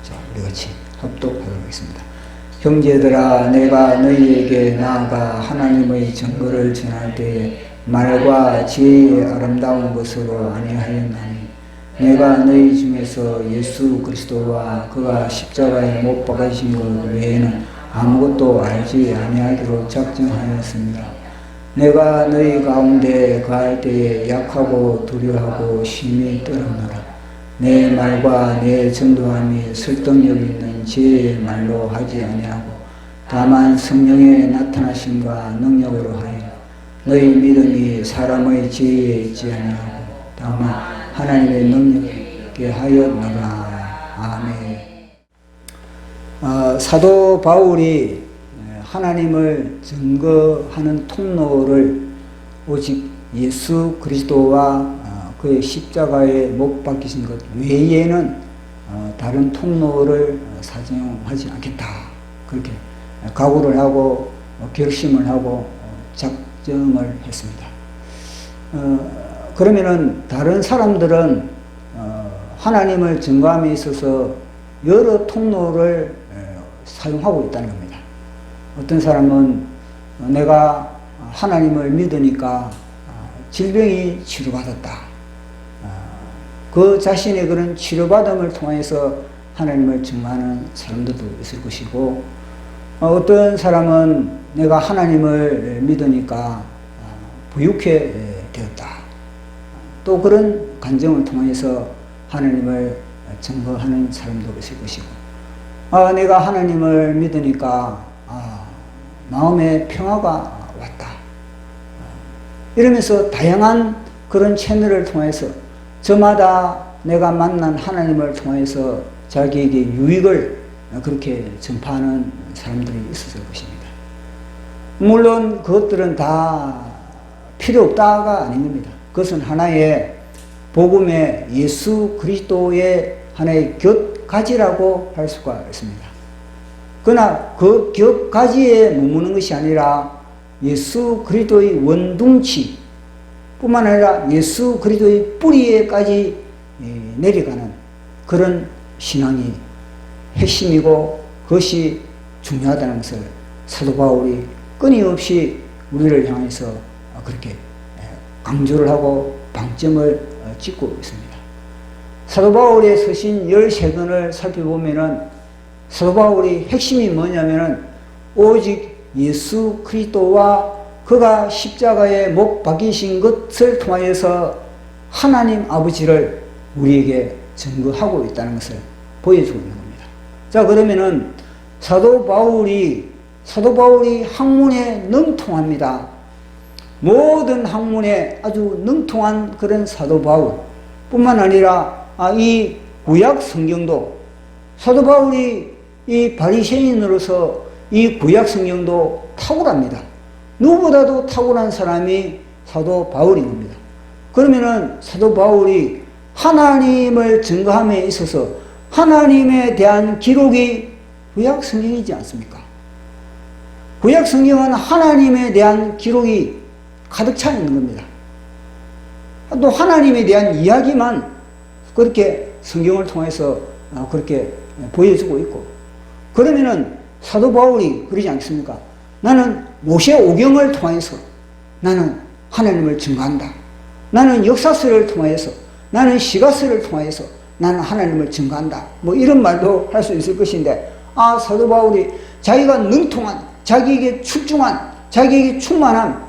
자, 우리 같이 합독하도록 하겠습니다. 형제들아, 내가 너희에게 나아가 하나님의 증거를 전할 때에 말과 지혜의 아름다운 것으로 아니하였나니 내가 너희 중에서 예수 그리스도와 그가 십자가에 못 박으신 것 외에는 아무것도 알지 아니하기로 작정하였습니다. 내가 너희 가운데 거할 때에 약하고 두려워하고 심히 떨었노라. 내 말과 내 전도함이 설득력 있는 지혜의 말로 하지 아니하고 다만 성령의 나타나심과 능력으로 하여 너희 믿음이 사람의 지혜에 있지 아니하고 다만 하나님의 능력에 하였노라. 아멘. 사도 바울이 하나님을 증거하는 통로를 오직 예수 그리스도와 그의 십자가에 못 박히신 것 외에는 다른 통로를 사정하지 않겠다. 그렇게 각오를 하고 결심을 하고 작정을 했습니다. 그러면은 다른 사람들은 하나님을 증거함에 있어서 여러 통로를 사용하고 있다는 겁니다. 어떤 사람은 내가 하나님을 믿으니까 질병이 치료받았다. 그 자신의 그런 치료받음을 통해서 하나님을 증거하는 사람들도 있을 것이고, 어떤 사람은 내가 하나님을 믿으니까 부유케 되었다. 또 그런 간증을 통해서 하나님을 증거하는 사람도 있을 것이고, 내가 하나님을 믿으니까 마음에 평화가 왔다. 이러면서 다양한 그런 채널을 통해서 저마다 내가 만난 하나님을 통해서 자기에게 유익을 그렇게 전파하는 사람들이 있었을 것입니다. 물론 그것들은 다 필요 없다가 아닙니다. 그것은 하나의 복음의 예수 그리스도의 하나의 곁가지라고 할 수가 있습니다. 그러나 그 곁가지에 머무는 것이 아니라 예수 그리스도의 원둥치 뿐만 아니라 예수 그리스도의 뿌리에까지 내려가는 그런 신앙이 핵심이고 그것이 중요하다는 것을 사도 바울이 끊임없이 우리를 향해서 그렇게 강조를 하고 방점을 찍고 있습니다. 사도 바울의 서신 13권을 살펴보면은 사도 바울이 핵심이 뭐냐면은 오직 예수 그리스도와 그가 십자가에 못 박이신 것을 통하여서 하나님 아버지를 우리에게 증거하고 있다는 것을 보여주고 있는 겁니다. 자, 그러면은 사도 바울이 학문에 능통합니다. 모든 학문에 아주 능통한 그런 사도 바울 뿐만 아니라 이 구약 성경도 사도 바울이 이 바리새인으로서 이 구약 성경도 탁월합니다. 누구보다도 탁월한 사람이 사도 바울인 겁니다. 그러면은 사도 바울이 하나님을 증거함에 있어서 하나님에 대한 기록이 구약 성경이지 않습니까? 구약 성경은 하나님에 대한 기록이 가득 차 있는 겁니다. 또 하나님에 대한 이야기만 그렇게 성경을 통해서 그렇게 보여주고 있고, 그러면은 사도 바울이 그러지 않습니까? 나는 모세오경을 통해서 나는 하나님을 증거한다. 나는 역사서를 통해서, 나는 시가서를 통해서 나는 하나님을 증거한다. 뭐 이런 말도 할 수 있을 것인데, 사도 바울이 자기가 능통한, 자기에게 출중한, 자기에게 충만한,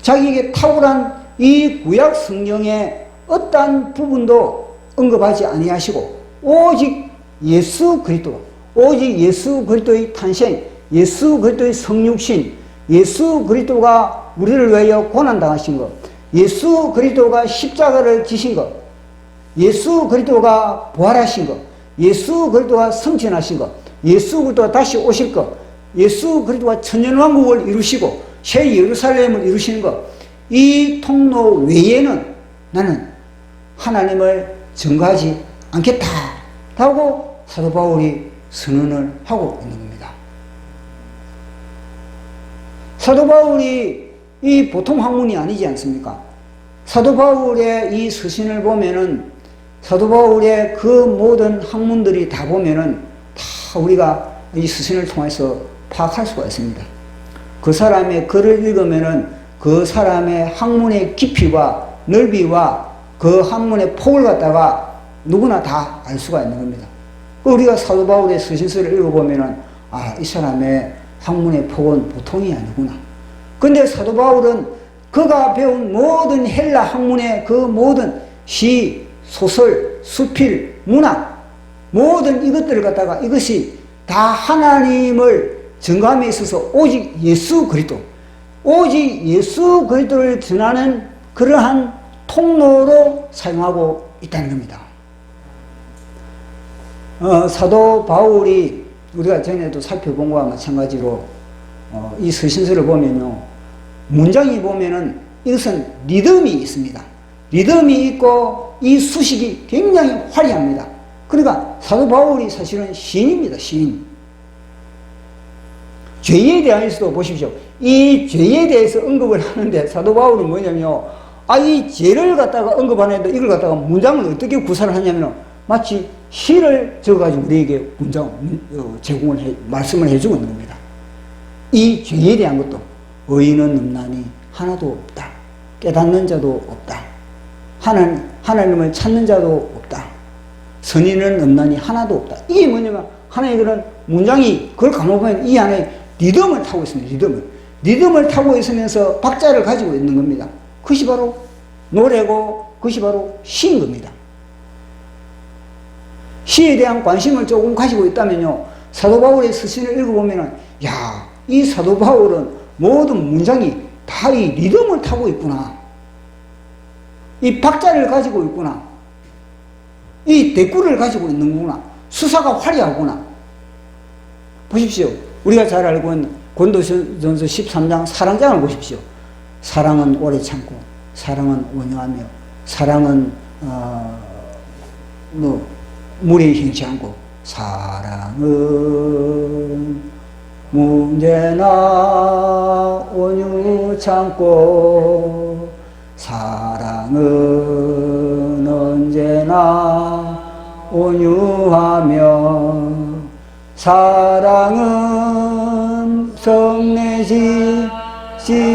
자기에게 탁월한 이 구약 성경의 어떠한 부분도 언급하지 아니하시고 오직 예수 그리스도, 오직 예수 그리스도의 탄생, 예수 그리스도의 성육신, 예수 그리스도가 우리를 위하여 고난당하신 것, 예수 그리스도가 십자가를 지신 것, 예수 그리스도가 부활하신 것, 예수 그리스도가 승천하신 것, 예수 그리스도가 다시 오실 것, 예수 그리스도가 천년왕국을 이루시고 새 예루살렘을 이루시는 것, 이 통로 외에는 나는 하나님을 증거하지 않겠다라고 사도 바울이 선언을 하고 있는 겁니다. 사도 바울이 이 보통 학문이 아니지 않습니까? 사도 바울의 이 서신을 보면은 사도 바울의 그 모든 학문들이 다 보면은 다 우리가 이 서신을 통해서 파악할 수가 있습니다. 그 사람의 글을 읽으면은 그 사람의 학문의 깊이와 넓이와 그 학문의 폭을 갖다가 누구나 다 알 수가 있는 겁니다. 우리가 사도 바울의 서신서를 읽어보면은 아, 이 사람의 학문의 폭은 보통이 아니구나. 근데 사도 바울은 그가 배운 모든 헬라 학문의 그 모든 시, 소설, 수필, 문학 모든 이것들을 갖다가 이것이 다 하나님을 증거함에 있어서 오직 예수 그리스도, 오직 예수 그리스도를 전하는 그러한 통로로 사용하고 있다는 겁니다. 사도 바울이 우리가 전에도 살펴본 것과 마찬가지로 이 서신서를 보면요, 문장이 보면은 이것은 리듬이 있습니다. 리듬이 있고 이 수식이 굉장히 화려합니다. 그러니까 사도 바울이 사실은 시인입니다. 시인. 죄에 대해서도 보십시오. 이 죄에 대해서 언급을 하는데 사도 바울은 뭐냐면요, 이 죄를 갖다가 언급하는데 이걸 갖다가 문장을 어떻게 구사를 하냐면 마치 시를 적어가지고 우리에게 말씀을 해주고 있는 겁니다. 이 죄에 대한 것도 의인은 없나니 하나도 없다. 깨닫는 자도 없다. 하나님을 찾는 자도 없다. 선인은 없나니 하나도 없다. 이게 뭐냐면 하나의 그런 문장이 그걸 가만보면 이 안에 리듬을 타고 있습니다. 리듬을 타고 있으면서 박자를 가지고 있는 겁니다. 그것이 바로 노래고 그것이 바로 시인 겁니다. 시에 대한 관심을 조금 가지고 있다면요, 사도 바울의 서신을 읽어보면은 야, 이 사도 바울은 모든 문장이 다 이 리듬을 타고 있구나. 이 박자를 가지고 있구나. 이 대꾸를 가지고 있는구나. 수사가 화려하구나. 보십시오. 우리가 잘 알고 있는 고린도전서 13장 사랑장을 보십시오. 사랑은 오래 참고, 사랑은 온유하며, 사랑은 무례히 행치 않고, 사랑은 문제나 온유 참고, 사랑은 언제나 온유하며, 사랑은 성내지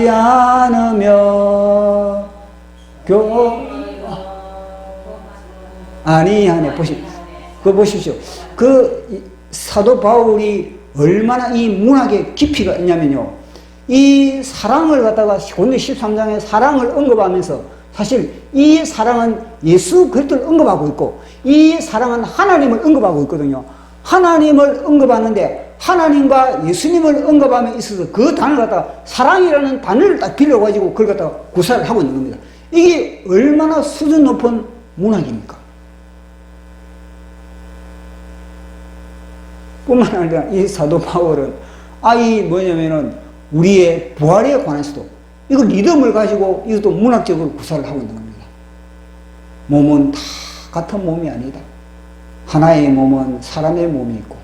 않으며 아니하네. 보십시오. 그 사도 바울이 얼마나 이 문학의 깊이가 있냐면요, 이 사랑을 갖다가 고린도 13장에 사랑을 언급하면서 사실 이 사랑은 예수 그리스도를 언급하고 있고 이 사랑은 하나님을 언급하고 있거든요. 하나님을 언급하는데 하나님과 예수님을 언급함에 있어서 그 단어를 갖다가 사랑이라는 단어를 딱 빌려가지고 그걸 갖다가 구사를 하고 있는 겁니다. 이게 얼마나 수준 높은 문학입니까? 뿐만 아니라 이 사도 바울은 뭐냐면은 우리의 부활에 관해서도 이거 리듬을 가지고 이것도 문학적으로 구사를 하고 있는 겁니다. 몸은 다 같은 몸이 아니다. 하나의 몸은 사람의 몸이 있고,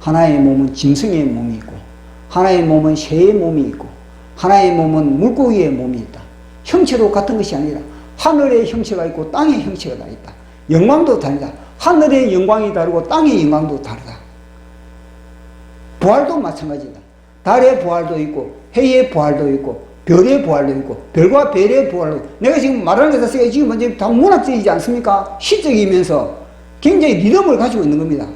하나의 몸은 짐승의 몸이 있고, 하나의 몸은 새의 몸이 있고, 하나의 몸은 물고기의 몸이 있다. 형체도 같은 것이 아니라 하늘의 형체가 있고 땅의 형체가 다 있다. 영광도 다르다. 하늘의 영광이 다르고 땅의 영광도 다르다. 부활도 마찬가지다. 달의 부활도 있고 해의 부활도 있고 별의 부활도 있고 별과 별의 부활도 있고. 내가 지금 말하는 것 자체가 지금 먼저 다 문학적이지 않습니까? 시적이면서 굉장히 리듬을 가지고 있는 겁니다.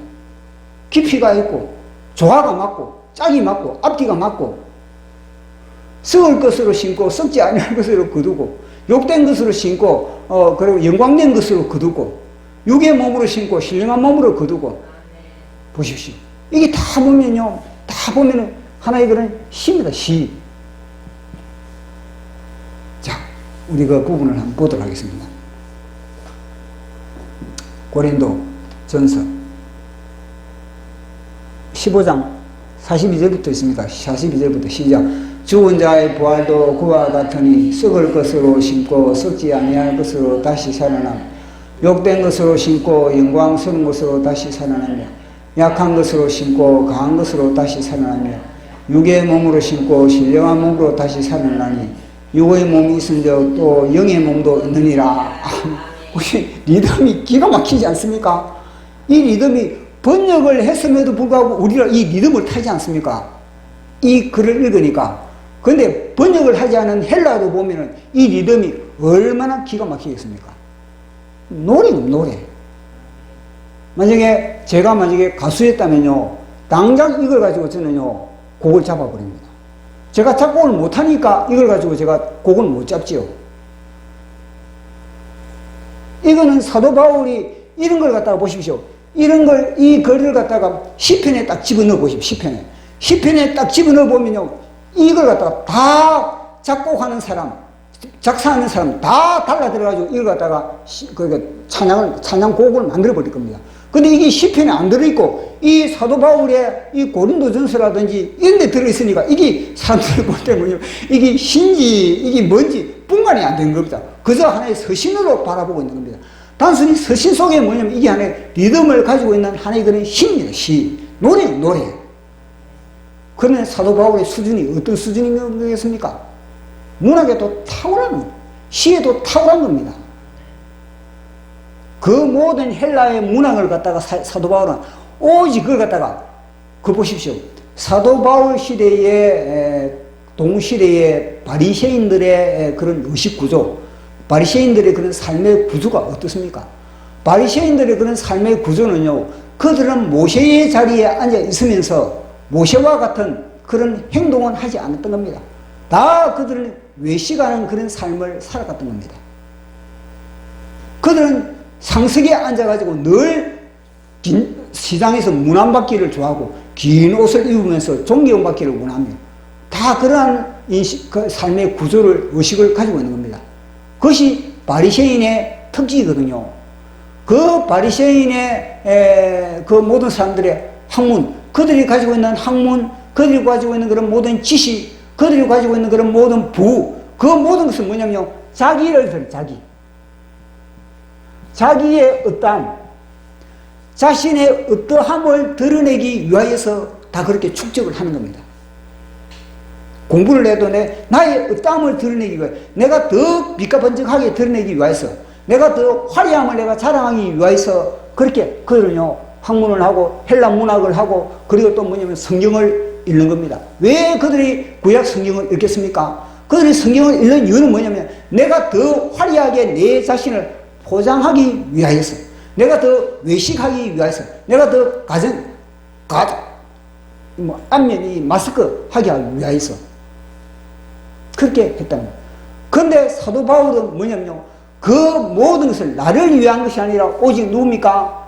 깊이가 있고 조화가 맞고 짝이 맞고 앞뒤가 맞고 썩을 것으로 심고 썩지 아니할 것으로 거두고 욕된 것으로 심고 그리고 영광된 것으로 거두고 육의 몸으로 심고 신령한 몸으로 거두고. 보십시오. 이게 다 보면요, 다 보면은 하나의 그런 시입니다. 시. 자, 우리 그 부분을 한번 보도록 하겠습니다. 고린도 전서 15장 42절부터 있습니다. 42절부터 시작. 죽은 자의 부활도 그와 같으니 썩을 것으로 심고 썩지 아니할 것으로 다시 살아남, 욕된 것으로 심고 영광스러운 것으로 다시 살아나며, 약한 것으로 심고 강한 것으로 다시 살아나며, 육의 몸으로 심고 신령한 몸으로 다시 살아나니 육의 몸이 있은즉 또 영의 몸도 있느니라. 리듬이 기가 막히지 않습니까? 이 리듬이 번역을 했음에도 불구하고 우리가 이 리듬을 타지 않습니까? 이 글을 읽으니까. 근데 번역을 하지 않은 헬라어도 보면은 이 리듬이 얼마나 기가 막히겠습니까? 노래는 노래. 만약에 제가 가수였다면요, 당장 이걸 가지고 저는요, 곡을 잡아버립니다. 제가 작곡을 못하니까 이걸 가지고 제가 곡을 못 잡지요. 이거는 사도 바울이 이런 걸 갖다가 보십시오. 이런 걸, 이 글을 갖다가 시편에 딱 집어넣어 보십시오. 시편에 딱 집어넣어 보면요, 이걸 갖다가 다 작곡하는 사람, 작사하는 사람 다 달라들어가지고 이걸 갖다가 찬양곡을 만들어 버릴 겁니다. 근데 이게 시편에 안 들어있고, 이 사도 바울의 이 고린도전서라든지 이런 데 들어있으니까 이게 사람들이 볼 때 뭐냐, 이게 신지, 이게 뭔지 분간이 안 되는 겁니다. 그저 하나의 서신으로 바라보고 있는 겁니다. 단순히 서신 속에 뭐냐면 이게 하나의 리듬을 가지고 있는 하나의 그런 시입니다. 시. 노래는 노래. 그러면 사도 바울의 수준이 어떤 수준인 거겠습니까? 문학에도 탁월한, 시에도 탁월한 겁니다. 그 모든 헬라의 문학을 갖다가 사도 바울은 오직 그걸 갖다가, 그거 보십시오. 사도 바울 시대의, 동시대의 바리새인들의 그런 의식 구조, 바리새인들의 그런 삶의 구조가 어떻습니까? 바리새인들의 그런 삶의 구조는요, 그들은 모세의 자리에 앉아 있으면서 모세와 같은 그런 행동은 하지 않았던 겁니다. 다 그들은 외식하는 그런 삶을 살아갔던 겁니다. 그들은 상석에 앉아가지고 늘 시장에서 문안받기를 좋아하고 긴 옷을 입으면서 종기용 받기를 원하며 다 그러한 그 삶의 구조를, 의식을 가지고 있는 겁니다. 그것이 바리새인의 특징이거든요. 그 바리새인의 그 모든 사람들의 학문, 그들이 가지고 있는 학문, 그들이 가지고 있는 그런 모든 지식, 그들이 가지고 있는 그런 모든 그 모든 것은 뭐냐면요, 자기를 자기의 어떠함, 자신의 어떠함을 드러내기 위하여서 다 그렇게 축적을 하는 겁니다. 공부를 해도 나의 어떠함을 드러내기 위해, 내가 더 빛가번쩍하게 드러내기 위해서, 내가 더 화려함을 내가 자랑하기 위해서 그렇게 그들은요, 학문을 하고 헬라 문학을 하고, 그리고 또 뭐냐면 성경을 읽는 겁니다. 왜 그들이 구약 성경을 읽겠습니까? 그들이 성경을 읽는 이유는 뭐냐면 내가 더 화려하게 내 자신을 포장하기 위하여서, 내가 더 외식하기 위해서, 내가 더 안면이 마스크 하기 위하여서 그렇게 했다는 거예요. 그런데 사도 바울은 뭐냐면요, 그 모든 것을 나를 위한 것이 아니라 오직 누굽니까?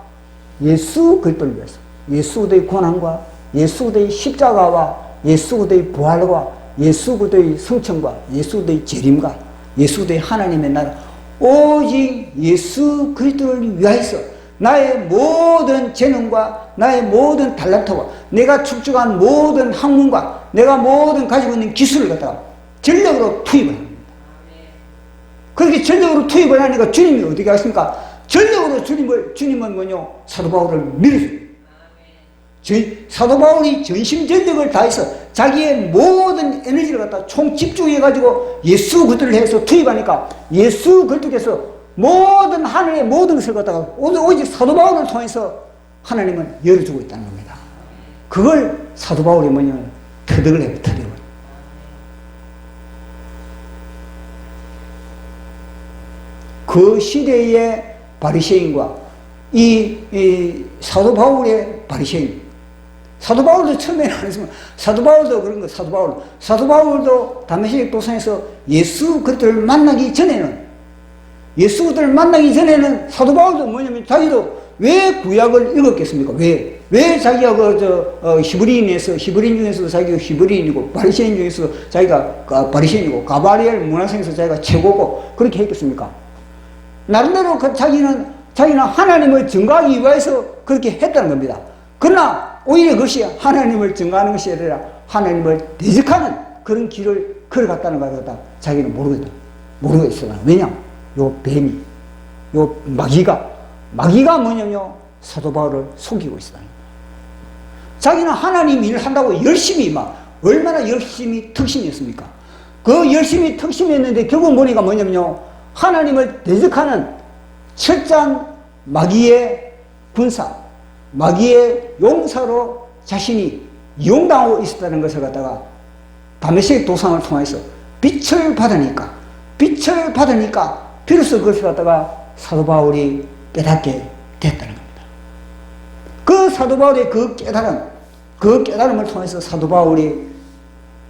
예수 그리스도를 위해서, 예수 그리스도의 고난과 예수 그리스도의 십자가와 예수 그리스도의 부활과 예수 그리스도의 성천과 예수 그리스도의 재림과 예수 그리스도의 하나님의 나라, 오직 예수 그리스도를 위하여서 나의 모든 재능과 나의 모든 달란트와 내가 축적한 모든 학문과 내가 모든 가지고 있는 기술을 갖다가 전력으로 투입을 합니다. 그렇게 전력으로 투입을 하니까 주님이 어떻게 하십니까? 전력으로 주님은 뭐냐? 사도 바울을 밀어줍니다. 사도 바울이 전심전력을 다해서 자기의 모든 에너지를 갖다 총 집중해가지고 예수 그리스도를 해서 투입하니까 예수 그리스도께서 모든 하늘의 모든 것을 갖다가 오직 사도 바울을 통해서 하나님은 열어주고 있다는 겁니다. 그걸 사도 바울이 뭐냐면 터득을 해요. 터득을. 그 시대의 바리새인과 이 사도 바울의 바리새인, 사도 바울도 처음에는 안 했으면, 사도 바울도 그런 거, 사도 바울도 다메섹 도상에서 예수 그리스도를 만나기 전에는 사도 바울도 뭐냐면 자기도 왜 구약을 읽었겠습니까? 왜 자기가 히브리인 중에서도 자기가 히브리인이고 바리새인 중에서 자기가 바리새인이고 가바리엘 문화생에서 자기가 최고고 그렇게 했겠습니까? 나름대로 자기는 하나님을 증거하기 위해서 그렇게 했다는 겁니다. 그러나 오히려 그것이 하나님을 증거하는 것이 아니라 하나님을 대적하는 그런 길을 걸어갔다는 걸 갖다 자기는 모르겠어요. 왜냐? 요 뱀이, 요 마귀가 뭐냐면요, 사도 바울을 속이고 있었다는 거예요. 자기는 하나님 일을 한다고 열심히 얼마나 열심히 특심했습니까? 그 열심히 특심했는데 결국 보니까 뭐냐면요, 하나님을 대적하는 철저한 마귀의 군사, 마귀의 용사로 자신이 이용당하고 있었다는 것을 갖다가 다메섹 도상을 통해서 빛을 받으니까 비로소 그것을 갖다가 사도 바울이 깨닫게 됐다는 겁니다. 그 사도 바울의 그 깨달음을 통해서 사도 바울이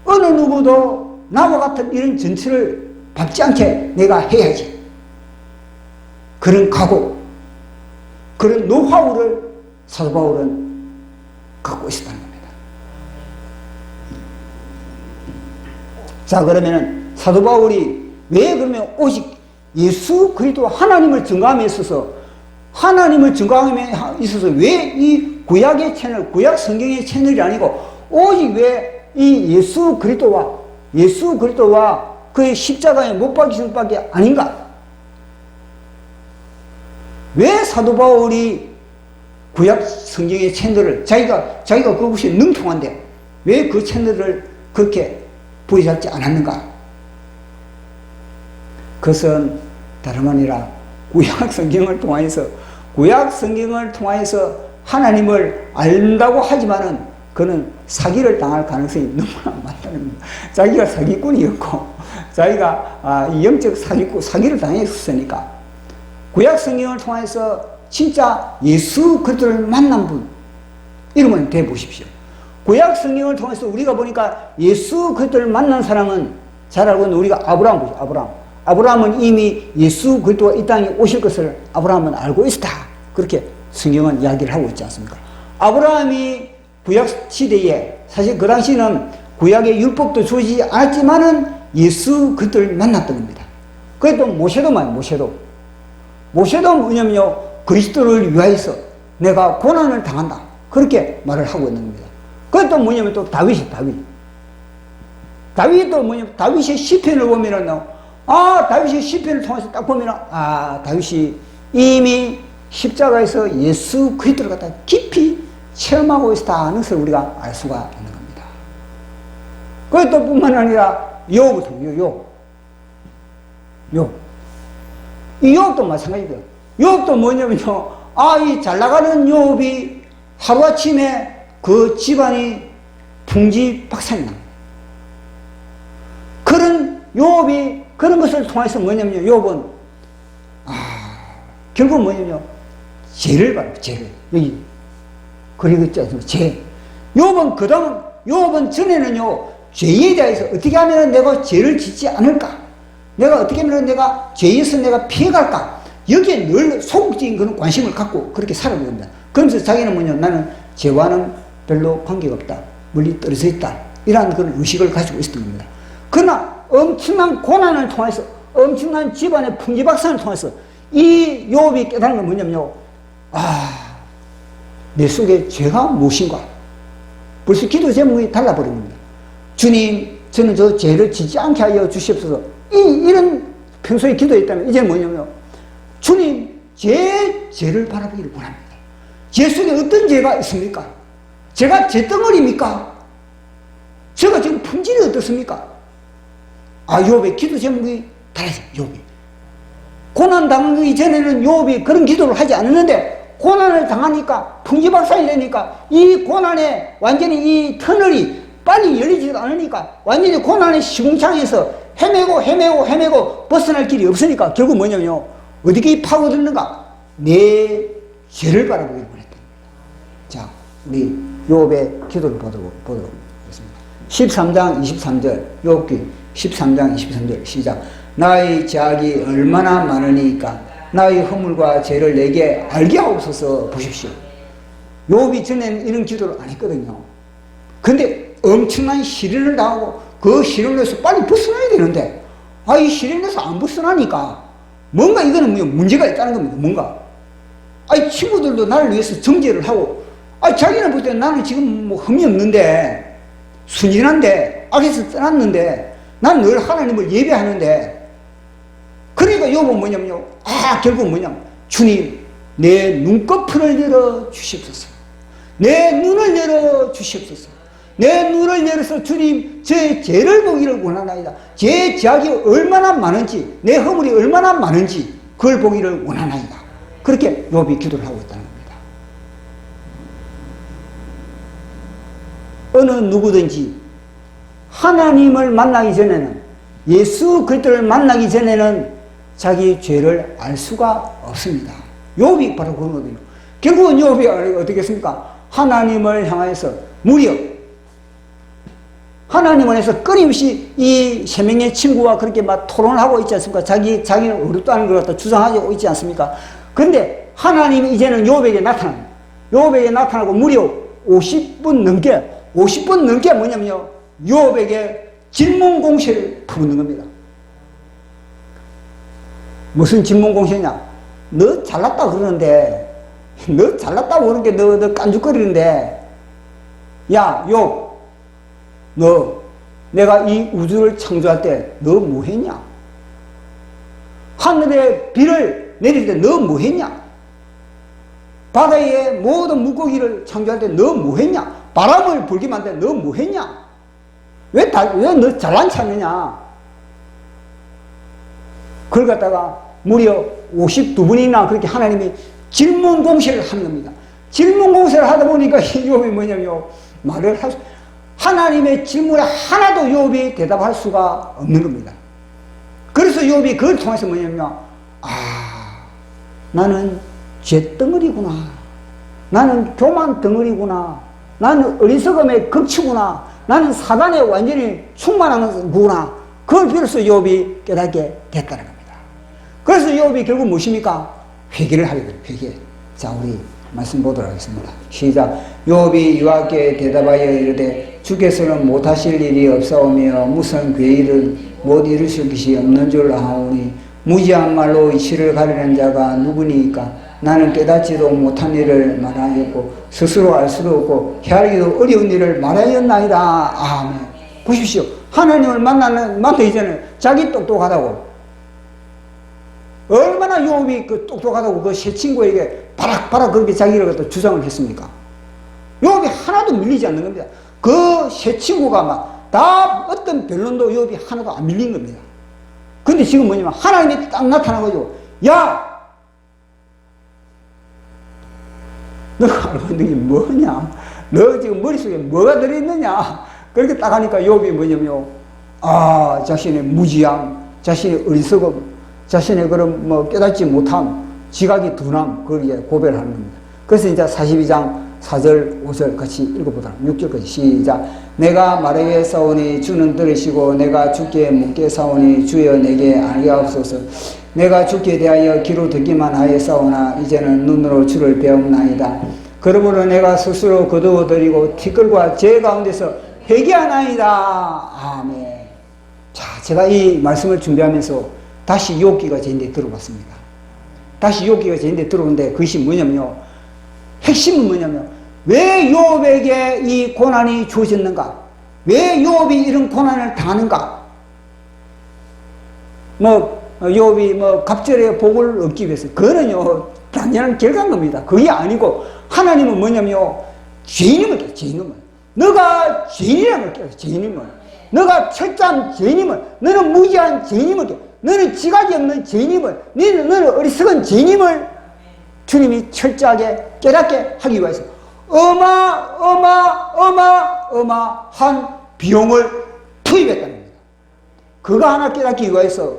어느 누구도 나와 같은 이런 전체를 밟지 않게 내가 해야지. 그런 각오, 그런 노하우를 사도 바울은 갖고 있었다는 겁니다. 자, 그러면은 사도 바울이 왜 그러면 오직 예수 그리스도 하나님을 증거함에 있어서 왜 이 구약의 채널, 구약 성경의 채널이 아니고 오직 왜 이 예수 그리스도와 그의 십자가에 못 박히신 밖에 아닌가? 왜 사도 바울이 구약 성경의 채널을 자기가 그것이 능통한데 왜 그 채널을 그렇게 부여잡지 않았는가? 그것은 다름 아니라 구약 성경을 통하여서 하나님을 안다고 하지만은 그는 사기를 당할 가능성이 너무나 많다는 겁니다. 자기가 사기꾼이었고, 자기가 영적 사기를 당했으니까, 구약 성경을 통해서 진짜 예수 그리스도를 만난 분, 이름을 대보십시오. 구약 성경을 통해서 우리가 보니까 예수 그리스도를 만난 사람은 잘 알고 있는 우리가 아브라함 보죠. 아브라함은 이미 예수 그리스도가 이 땅에 오실 것을 아브라함은 알고 있었다. 그렇게 성경은 이야기를 하고 있지 않습니까? 아브라함이 구약 시대에 사실 그 당시는 구약의 율법도 주어지지 않았지만은 예수 그리스도를 만났던 겁니다. 그래도 모세도 뭐냐면요, 그리스도를 위하여서 내가 고난을 당한다. 그렇게 말을 하고 있는 겁니다. 그것도 뭐냐면 또 다윗이 또 뭐냐면 다윗의 시편을 보면은 다윗의 시편을 통해서 딱 보면은 다윗이 이미 십자가에서 예수 그리스도를 갖다 깊이 체험하고 있다는 것을 우리가 알 수가 있는 겁니다. 그것도 뿐만 아니라 욥도 이 욥도 마찬가지고요. 욥도 뭐냐면요, 이 잘 나가는 욥이 하루아침에 그 집안이 풍지박산이 납니다. 그런 욥이 그런 것을 통해서 뭐냐면요, 욥은 결국 뭐냐면요, 죄를 봐요. 여기 그리고 있지 않습니까? 죄. 욥은 전에는요, 죄에 대해서 어떻게 하면 내가 죄를 짓지 않을까? 내가 어떻게 하면 내가 죄에서 내가 피해갈까? 여기에 늘 소극적인 그런 관심을 갖고 그렇게 살아가는 겁니다. 그러면서 자기는 나는 죄와는 별로 관계가 없다. 멀리 떨어져 있다. 이러한 그런 의식을 가지고 있었던 겁니다. 그러나 엄청난 고난을 통해서, 엄청난 집안의 풍지박산을 통해서 이 욥이 깨달은 건 뭐냐면요, 내 속에 죄가 무엇인가? 벌써 기도 제목이 달라버린 겁니다. 주님, 저는 저 죄를 짓지 않게 하여 주시옵소서. 이런 평소에 기도했다면 이제 뭐냐면요, 주님, 죄를 바라보기를 원합니다. 죄 속에 어떤 죄가 있습니까? 제가 죄덩어리입니까? 제가 지금 품질이 어떻습니까? 욥의 기도 제목이 달라져. 욥이 고난 당하기 전에는 욥이 그런 기도를 하지 않았는데 고난을 당하니까 풍지박산이 되니까 이 고난에 완전히 이 터널이 빨리 열리지도 않으니까 완전히 고난의 시궁창에서 헤매고 벗어날 길이 없으니까 결국 뭐냐면요, 어디게 파고드는가? 내 죄를 바라보기 원했다. 자, 우리 욥의 기도를 보도록 하겠습니다. 13장 23절, 욥기 13장 23절 시작. 나의 죄악이 얼마나 많으니까 나의 허물과 죄를 내게 알게 하옵소서. 보십시오. 욥이 전에는 이런 기도를 안 했거든요. 근데 엄청난 시련을 당하고 그 시련에서 빨리 벗어나야 되는데 이 시련에서 안 벗어나니까 뭔가 이거는 문제가 있다는 겁니다. 뭔가 친구들도 나를 위해서 정죄를 하고 자기는 볼 때 나는 지금 흠이 없는데 순진한데 악에서 떠났는데 난 늘 하나님을 예배하는데, 그러니까 욥은 뭐냐면요, 결국 뭐냐면 주님, 내 눈꺼풀을 열어 주시옵소서. 내 눈을 열어 주시옵소서. 내 눈을 열어서 주님, 제 죄를 보기를 원하나이다. 제 죄악이 얼마나 많은지, 내 허물이 얼마나 많은지 그걸 보기를 원하나이다. 그렇게 욥이 기도를 하고 있다는 겁니다. 어느 누구든지 하나님을 만나기 전에는, 예수 그리스도를 만나기 전에는 자기 죄를 알 수가 없습니다. 욥이 바로 그거거든요. 결국은 욥이 어떻게 했습니까? 하나님을 향해서 무려 하나님을 해서 끊임없이 이 세 명의 친구와 그렇게 막 토론을 하고 있지 않습니까? 자기는 어렵다는 걸 갖다 주장하고 있지 않습니까? 근데 하나님이 이제는 욥에게 나타납니다. 욥에게 나타나고 무려 50분 넘게 뭐냐면요, 욥에게 질문 공세를 퍼붓는 겁니다. 무슨 질문 공세냐? 너 잘났다 그러는데, 너 잘났다고 그러는데 너 깐죽거리는데, 야, 욥, 너 내가 이 우주를 창조할 때 너 뭐 했냐? 하늘에 비를 내릴 때 너 뭐 했냐? 바다의 모든 물고기를 창조할 때 너 뭐 했냐? 바람을 불게 만들 때 너 뭐 했냐? 왜 너 잘난 체 하느냐? 그걸 갖다가 무려 52분이나 그렇게 하나님이 질문 공세를 하는 겁니다. 질문 공세를 하다 보니까 욥이 뭐냐면 말을 할 수, 하나님의 질문에 하나도 욥이 대답할 수가 없는 겁니다. 그래서 욥이 그걸 통해서 뭐냐면, 나는 죄덩어리구나. 나는 교만 덩어리구나. 나는 어리석음의 극치구나. 나는 사단에 완전히 충만하는구나. 그걸 비로소 욥이 깨닫게 됐다는 겁니다. 그래서 욥이 결국 무엇입니까? 회개를 하게 돼요. 회개. 자, 우리 말씀 보도록 하겠습니다. 시작. 욥이 이와께 대답하여 이르되 주께서는 못하실 일이 없사오며 무슨 괴일을 못 이루실 것이 없는 줄 아오니 무지한 말로 이치를 가리는 자가 누구니까? 나는 깨닫지도 못한 일을 말하였고 스스로 알 수도 없고 헤아리기도 어려운 일을 말하였나이다. 아멘. 보십시오. 하나님을 만나기 전에 자기 똑똑하다고, 얼마나 욥이 그 똑똑하다고 그 세 친구에게 바락바락 그렇게 자기를 갖다 주장을 했습니까? 욥이 하나도 밀리지 않는 겁니다. 그 세 친구가 막 다 어떤 변론도 욥이 하나도 안 밀린 겁니다. 근데 지금 뭐냐면 하나님이 딱 나타나가지고, 야! 너가 알고 있는 게 뭐냐? 너 지금 머릿속에 뭐가 들어있느냐? 그렇게 딱 하니까 욥이 뭐냐면, 자신의 무지함, 자신의 어리석음, 자신의 그런 뭐 깨닫지 못함, 지각이 둔함, 그걸 이제 고백을 하는 겁니다. 그래서 이제 42장 4절, 5절 같이 읽어보도록. 6절까지 시작. 내가 말하겠사오니 주는 들으시고 내가 주께 묻겠사오니 주여 내게 알게 하옵소서. 내가 주께 대하여 귀로 듣기만 하였사오나 이제는 눈으로 주를 배움나이다. 그러므로 내가 스스로 거두어드리고 티끌과 죄 가운데서 회개하나이다. 아멘. 자, 제가 이 말씀을 준비하면서 다시 욥기가 제 인데 들어봤습니다. 다시 욥기가 제 인데 들어오는데 그것이 뭐냐면요, 핵심은 뭐냐면, 왜 욥에게 이 고난이 주어졌는가? 왜 욥이 이런 고난을 당하는가? 욥이 갑절의 복을 얻기 위해서, 그거는요 단연한 결과인 겁니다. 그게 아니고 하나님은 뭐냐면 죄인임을 깨요. 죄인임을. 너가 죄인이라는 걸 깨요. 죄인임을. 너가 철저한 죄인임을, 너는 무지한 죄인임을 깨요. 너는 지각이 없는 죄인임을, 너는 어리석은 죄인임을 주님이 철저하게 깨닫게 하기 위해서 어마어마한 비용을 투입했다는 겁니다. 그거 하나 깨닫기 위해서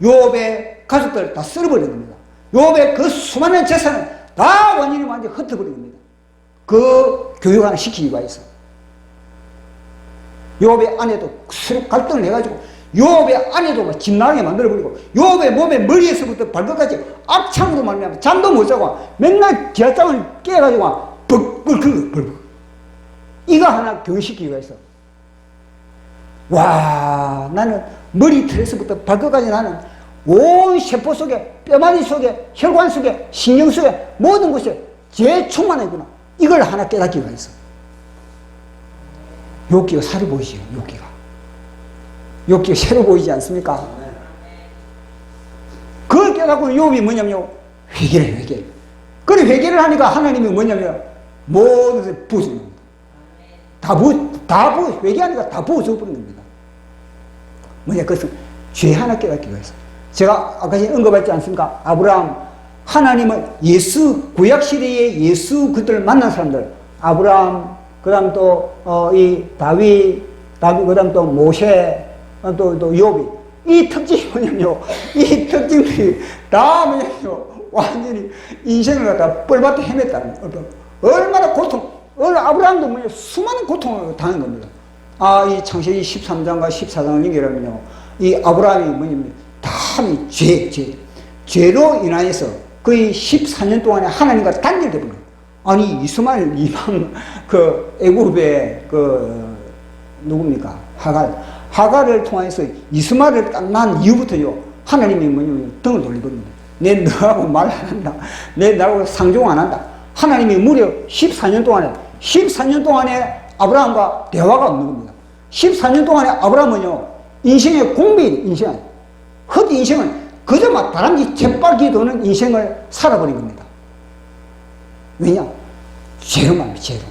욥의 가족들을 다 쓸어버린 겁니다. 욥의 그 수많은 재산을 다 완전히 흩어버린 겁니다. 그 교육 하나 시키기 위해서. 욥의 아내도 서로 갈등을 해가지고 욥의 아내도 막 집나게 만들어버리고 욥의 몸에 머리에서부터 발끝까지 악창으로 말미암아 잠도 못 자고 맨날 기아장을 깨가지고 벅벅 이거 하나 교육시키기 위해서, 와, 나는 머리털에서부터 발끝까지 나는 온 세포 속에, 뼈마디 속에, 혈관 속에, 신경 속에 모든 곳에 죄 충만하구나. 이걸 하나 깨닫기 위해서. 욥기가 살이 보이죠. 욥기가 새로 보이지 않습니까? 그걸 깨닫고 욥이 뭐냐면 회개. 그래 회개를 하니까 하나님이 뭐냐면 모든 것을 부어주는 겁니다. 회개하니까 다 부어줘 버리는 겁니다. 그것은 죄 하나 깨닫기 위해서. 제가 아까 전에 언급했지 않습니까? 아브라함 하나님은 구약 시대에 예수 그들을 만난 사람들, 아브라함, 그 다음 또, 다윗, 그 다음 또 모세, 또 욥이. 이 특징이 뭐냐면요. 이 특징들이 다 뭐냐면요. 완전히 인생을 갖다 뻘밭에 헤맸다는 거예요. 얼마나 아브라함도 뭐냐. 수많은 고통을 당한 겁니다. 이 창세기 13장과 14장을 연결하면요. 이 아브라함이 뭐냐면, 다 죄로 인하여서 거의 14년 동안에 하나님과 단절되어 버린 거예요. 아니, 이스마엘 이방, 애굽의 누굽니까? 하갈을 통해서 이스마엘을 딱 낳은 이후부터요, 하나님이 뭐냐면 등을 돌리거든요. 내 너하고 말 안 한다. 내 나하고 상종 안 한다. 하나님이 무려 14년 동안에 아브라함과 대화가 없는 겁니다. 14년 동안에 아브라함은요, 인생의 공백이, 헛 인생을 그저 막 다람쥐 재빨기 도는 인생을 살아버린 겁니다. 왜냐? 죄로만, 죄로.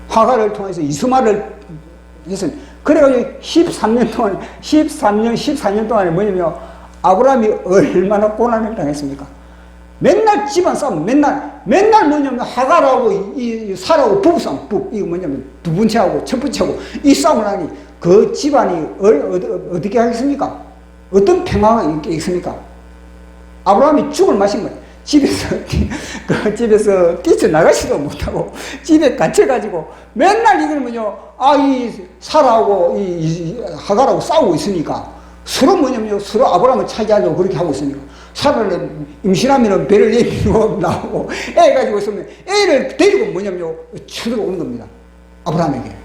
하갈을 통해서 이스마엘을 해서, 그래가지고 14년 동안에 뭐냐면, 아브라함이 얼마나 고난을 당했습니까? 맨날 집안 싸움, 맨날 뭐냐면, 하갈하고 사라하고 부부싸움, 이거 뭐냐면, 두 번째하고 첫 번째하고 이 싸움을 하니, 그 집안이 어떻게 하겠습니까? 어떤 평화가 있습니까? 아브라함이 죽을 맛인 거예요. 집에서 뛰쳐나가지도 못하고, 집에 갇혀가지고, 맨날 이거는요, 이 사라하고, 이 하갈하고 싸우고 있으니까, 서로 뭐냐면요, 서로 아브라함을 차지하려고 그렇게 하고 있으니까, 사라는 임신하면 배를 내밀고 나오고, 애 가지고 있으면 애를 데리고 뭐냐면요, 쳐들어오는 겁니다. 아브라함에게.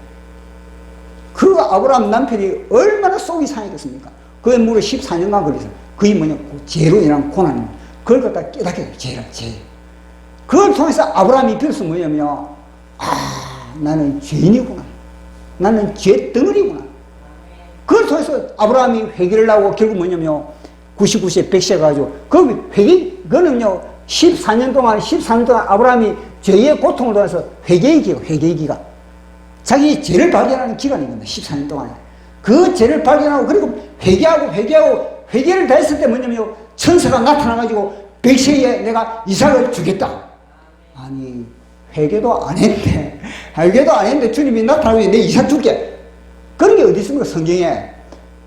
그 아브라함 남편이 얼마나 속이 상했겠습니까? 그게 무려 14년간 걸려서, 그게 뭐냐, 죄로 인한 고난입니다. 그걸 갖다 깨닫게 돼요. 죄. 그걸 통해서 아브라함이 비로소 뭐냐면, 나는 죄인이구나. 나는 죄 덩어리구나. 그걸 통해서 아브라함이 회개를 하고 결국 뭐냐면, 99세 100세 가지고, 그거는요, 14년 동안 아브라함이 죄의 고통을 통해서 회개의 기간. 자기 죄를 발견하는 기간인 겁니다. 14년 동안에. 그 죄를 발견하고, 그리고 회개를 다 했을 때 뭐냐면, 천사가 나타나가지고 100세에 내가 이삭을 주겠다. 아니, 회개도 안 했는데 주님이 나타나고 내 이삭 줄게. 그런 게 어디 있습니까, 성경에.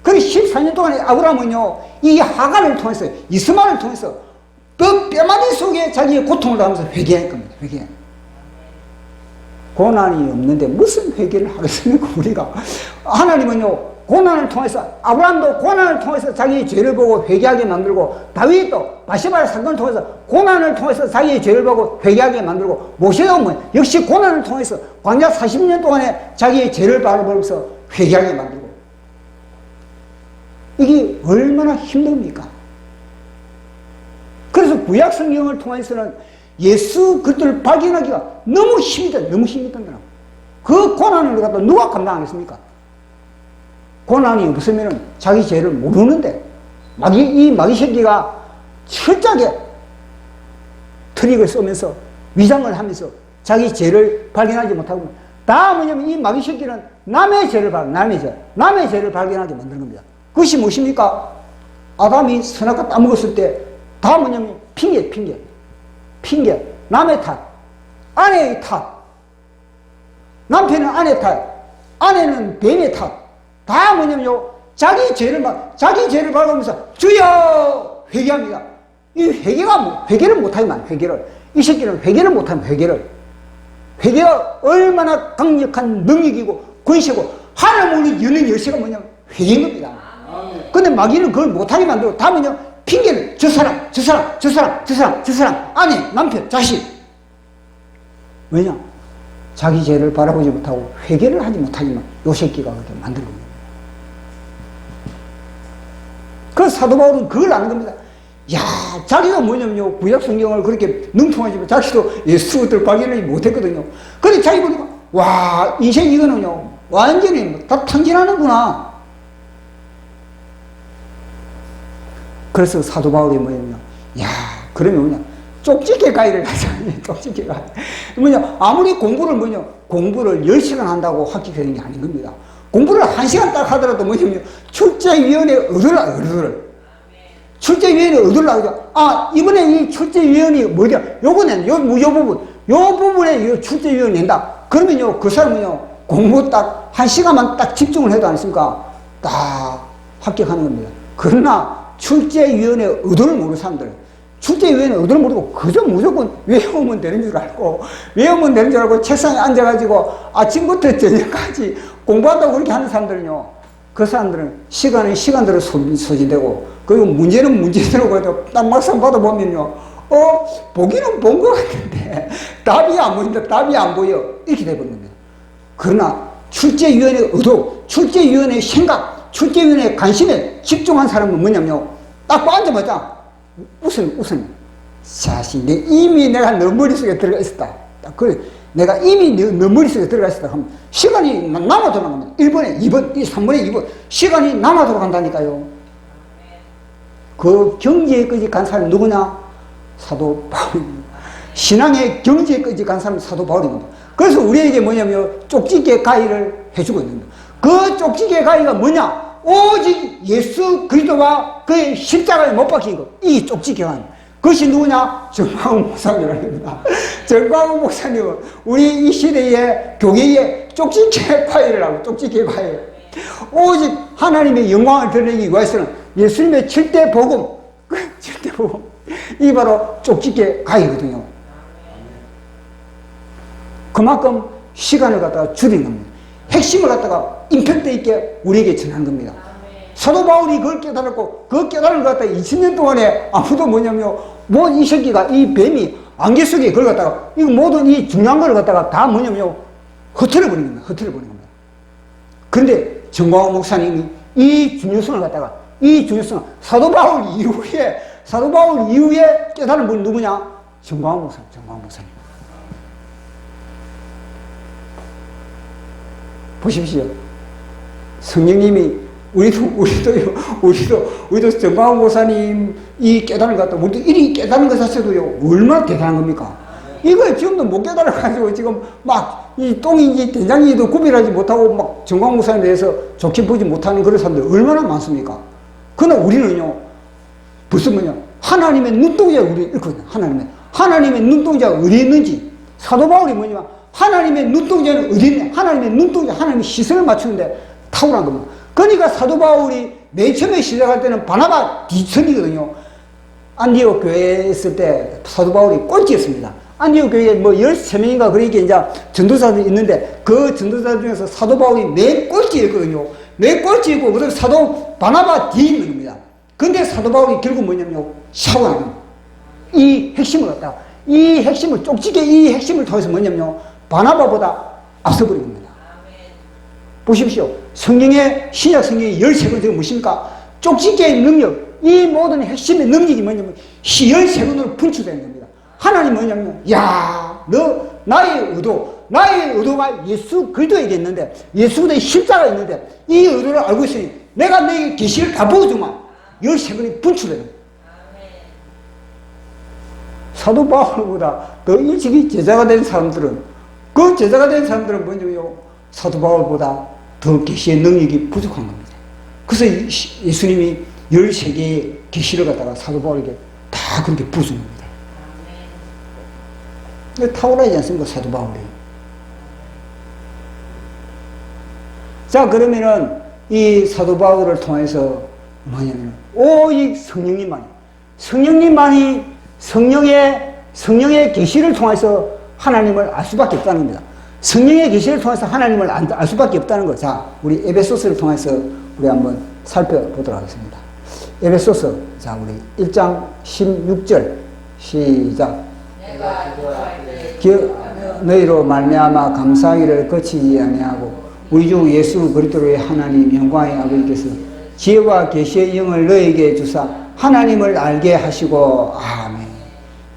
그리고 14년 동안에 아브라함은요, 이 하갈을 통해서, 이스마엘을 통해서 그 뼈마디 속에 자기의 고통을 당하면서 회개할 겁니다. 회개. 고난이 없는데 무슨 회개를 하겠습니까, 우리가. 하나님은요, 고난을 통해서, 아브라함도 고난을 통해서 자기의 죄를 보고 회개하게 만들고, 다윗도 바시바의 사건을 통해서 고난을 통해서 자기의 죄를 보고 회개하게 만들고, 모세도 역시 고난을 통해서 광야 40년 동안에 자기의 죄를 바라보면서 회개하게 만들고. 이게 얼마나 힘듭니까? 그래서 구약 성경을 통해서는 예수 그리스도를 발견하기가 너무 힘이 든다고. 그 고난을 갖다 누가 감당하겠습니까? 고난이 없으면 자기 죄를 모르는데, 이 마귀 새끼가 철저하게 트릭을 쓰면서 위장을 하면서 자기 죄를 발견하지 못하고, 다 뭐냐면 이 마귀 새끼는 남의 죄를 발견하게 만드는 겁니다. 그것이 무엇입니까? 아담이 선악과 따먹었을 때 다 뭐냐면 핑계. 남의 탓, 아내의 탓, 남편은 아내 탓, 아내는 뱀의 탓. 다 뭐냐면요, 자기 죄를 발견하면서 주여 회개합니다. 이 회개를 못하지만, 이 새끼는 회개를 못하면 회개가 얼마나 강력한 능력이고 권세고 하나님을 여는 열쇠가 뭐냐면 회개인 겁니다. 근데 마귀는 그걸 못하게 만들고 다 뭐냐, 핑계를 저 사람, 아내, 남편, 자식. 왜냐? 자기 죄를 바라보지 못하고 회개를 하지 못하지만 요 새끼가 그렇게 만든 겁니다. 그 사도 바울은 그걸 아는 겁니다. 야, 자기가 뭐냐면요, 구약 성경을 그렇게 능통하지만 자기도 예수를 발견하지 못했거든요. 근데 자기 보니까, 와, 인생 이거는요, 완전히 다 탕진하는구나. 그래서 사도 바울이 뭐냐면, 야, 그러면 뭐냐, 쪽집게 가이를 하자. 쪽집게 가이. 뭐냐, 아무리 공부를 10시간 한다고 합격되는 게 아닌 겁니다. 공부를 1시간 딱 하더라도 뭐냐면, 출제위원회 어르를. 출제위원회 어디로 나오죠? 아, 이번에 이 출제위원이 뭐죠? 요거는, 요 부분, 요 부분에 요 출제위원 낸다. 그러면요, 그 사람은요, 공부 딱, 한 시간만 딱 집중을 해도 않습니까? 딱 합격하는 겁니다. 그러나 출제위원회 의도를 모르는 사람들, 출제위원회 의도를 모르고 그저 무조건 외우면 되는 줄 알고, 외우면 되는 줄 알고 책상에 앉아가지고 아침부터 저녁까지 공부한다고 그렇게 하는 사람들은요, 그 사람들은 시간은 시간대로 소진되고, 그리고 문제는 문제대로 그래도 딱 막상 받아보면요, 보기는 본 것 같은데 답이 안 보인다, 답이 안 보여, 이렇게 돼버린 겁니다. 그러나 출제위원회 의도, 출제위원회 생각, 출제위원회 관심에 집중한 사람은 뭐냐면요, 딱 앉자마자 웃음. 자식, 이미 내가 너 머릿속에 들어가 있었다. 그래, 내가 이미 너 머릿속에 들어가 있었다 하면 시간이 남아 돌아갑니다. 1번에 2번, 3번에 2번. 시간이 남아 돌아간다니까요. 그 경제에까지 간 사람이 누구냐? 사도 바울입니다. 신앙의 경제에까지 간 사람이 사도 바울입니다. 그래서 우리에게 뭐냐면 쪽지게 가위를 해주고 있는 거예요. 그 쪽지게 가위가 뭐냐? 오직 예수 그리스도와 그의 십자가에 못 박힌 것. 이 쪽지게 가위. 그것이 누구냐? 정광훈 목사님입니다. 정광훈 목사님은 우리 이 시대의 교회에 쪽지게 가위를 하고, 쪽지게 가위. 오직 하나님의 영광을 드러내기 위해서는 예수님의 7대 복음, 그 7대 복음, 이 바로 쪽지게 가위거든요. 그만큼 시간을 갖다가 줄인 겁니다. 핵심을 갖다가 임팩트 있게 우리에게 전한 겁니다. 사도 바울이 그걸 깨달았고, 그 깨달은 걸 갖다가 20년 동안에 아무도 뭐냐면, 뭐 이 새끼가, 이 뱀이 안개 속에 그걸 갖다가, 이 모든 이 중요한 걸 갖다가 다 뭐냐면, 흩어버린 겁니다. 흩어버린 겁니다. 그런데 정광훈 목사님이 이 중요성을 갖다가, 이 중요성을 사도 바울 이후에 깨달은 분이 누구냐? 정광훈 목사님. 보십시오. 성령님이 우리도 정광훈 목사님 이 깨달은 것 같다. 우리도 이리 깨달은 것 자체도요, 얼마나 대단한 겁니까? 이걸 지금도 못 깨달아가지고 지금 막 이 똥인지 된장인지도 구별하지 못하고 막 정광훈 목사님에 대해서 좋게 보지 못하는 그런 사람들 얼마나 많습니까? 그러나 우리는요, 무슨 뭐냐, 하나님의 눈동자가 우리 있거든요. 하나님의 눈동자가 어디 있는지. 사도 바울이 뭐냐면 하나님의 눈동자는 어디 있냐? 하나님의 눈동자, 하나님의 시선을 맞추는데 탁월한 겁니다. 그러니까 사도 바울이 맨 처음에 시작할 때는 바나바 뒤천이거든요. 안디옥 교회에 있을 때 사도 바울이 꼴찌였습니다. 안디옥 교회에 뭐 13명인가 그러니까 이제 전도사들이 있는데, 그 전도사 중에서 사도 바울이 맨 꼴찌였거든요. 맨 꼴찌였고, 그래서 사도 바나바 뒤에 있는 겁니다. 근데 사도 바울이 결국 뭐냐면요, 샤워하는 이 핵심을 갖다가, 이 핵심을, 쪽지게 이 핵심을 통해서 뭐냐면요, 바나바보다 앞서버린 겁니다. 보십시오. 성령의, 신약 성령의 13권은 무엇입니까? 쪽지게의 능력, 이 모든 핵심의 능력이 뭐냐면 13권으로 분출되는 겁니다. 하나님 뭐냐면, 야, 나의 의도가 예수 그리스도에게 있는데, 예수 그리스도의 십자가가 있는데, 이 의도를 알고 있으니 내가 너에게 계시를 다 보여주마. 13권이 분출되는 거예요. 사도 바울보다 더 일찍이 제자가 된 사람들은, 그 제자가 된 사람들은 뭐냐면요, 사도 바울보다 더 계시의 능력이 부족한 겁니다. 그래서 예수님이 13개의 계시를 갖다가 사도 바울에게 다 그렇게 부어준 겁니다. 탁월하지 않습니까, 사도 바울이? 자, 그러면은 이 사도 바울을 통해서 뭐냐면 오직 성령님만이 성령의 계시를 통해서 하나님을 알 수밖에 없다는 겁니다. 성령의 계시를 통해서 하나님을 알 수밖에 없다는 거. 자, 우리 에베소서를 통해서 우리 한번 살펴보도록 하겠습니다. 에베소서, 자, 우리 1장 16절 시작. 너희로 말미암아 감사하기를 거치지 아니하고 우리 주 예수 그리스도의 하나님 영광의 아버지께서 지혜와 계시의 영을 너희에게 주사 하나님을 알게 하시고, 아멘.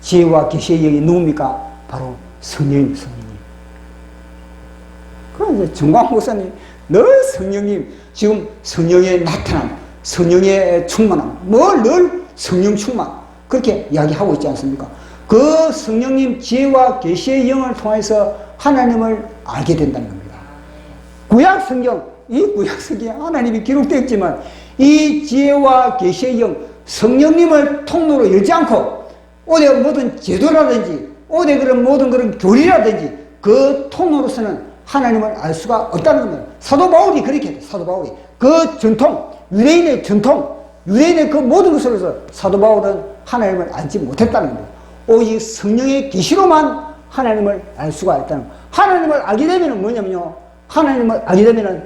지혜와 계시의 영이 누굽니까? 바로 성령님. 그럼 정광훈 목사님, 늘 성령님, 지금 성령의 나타남, 성령의 충만함, 늘 성령 충만, 그렇게 이야기하고 있지 않습니까? 그 성령님 지혜와 계시의 영을 통해서 하나님을 알게 된다는 겁니다. 구약 성경, 이 구약 성경에 하나님이 기록되어 있지만 이 지혜와 계시의 영, 성령님을 통로로 열지 않고 어디 모든 제도라든지 어디 그런 모든 그런 교리라든지 그 통로로서는 하나님을 알 수가 없다는 겁니다. 사도 바울이 그렇게 했다. 사도 바울이 그 전통, 유대인의 전통, 유대인의 그 모든 것으로서 사도 바울은 하나님을 알지 못했다는 겁니다. 오직 성령의 계시로만 하나님을 알 수가 있다는 겁니다. 하나님을 알게 되면 뭐냐면요, 하나님을 알게 되면은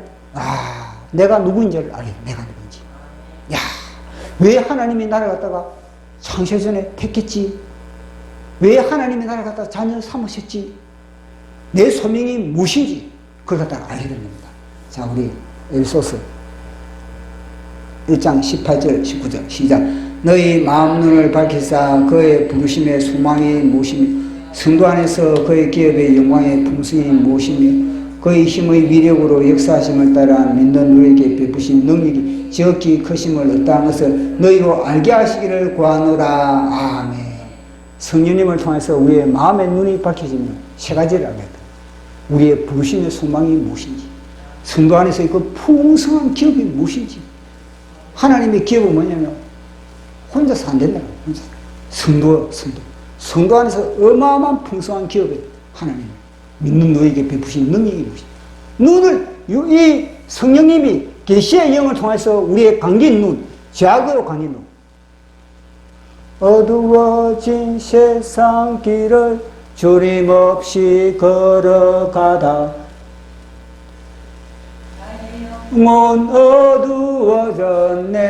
내가 누구인지를 알게 돼. 내가 누구인지. 야, 왜 하나님이 나를 갖다가 창세전에 택했지? 왜 하나님이 나를 갖다가 자녀 삼으셨지? 내 소명이 무엇인지 그걸 갖다가 알게 됩니다. 자, 우리 에베소서 1장 18절 19절 시작. 너희 마음 눈을 밝히사 그의 부르심의 소망이 무엇이며 성도 안에서 그의 기업의 영광의 풍성이 무엇이며 그의 힘의 위력으로 역사하심을 따라 믿는 누에게 베푸신 능력이 지극히 크심을 어떠한 것을 너희로 알게 하시기를 구하노라. 아멘. 성령님을 통해서 우리의 마음의 눈이 밝혀지면 세 가지를 알게 됩니다. 우리의 부르심의 소망이 무엇인지, 성도 안에서의 그 풍성한 기업이 무엇인지. 하나님의 기업은 뭐냐면 혼자서 안 된다는 거예요. 성도 안에서 어마어마한 풍성한 기업에 하나님 믿는 너에게 베푸신 능력이 무엇인지. 눈을 이 성령님이 계시의 영을 통해서 우리의 감긴 눈, 죄악으로 감긴 눈, 어두워진 세상 길을 주림 없이 걸어가다 문 어두워졌네.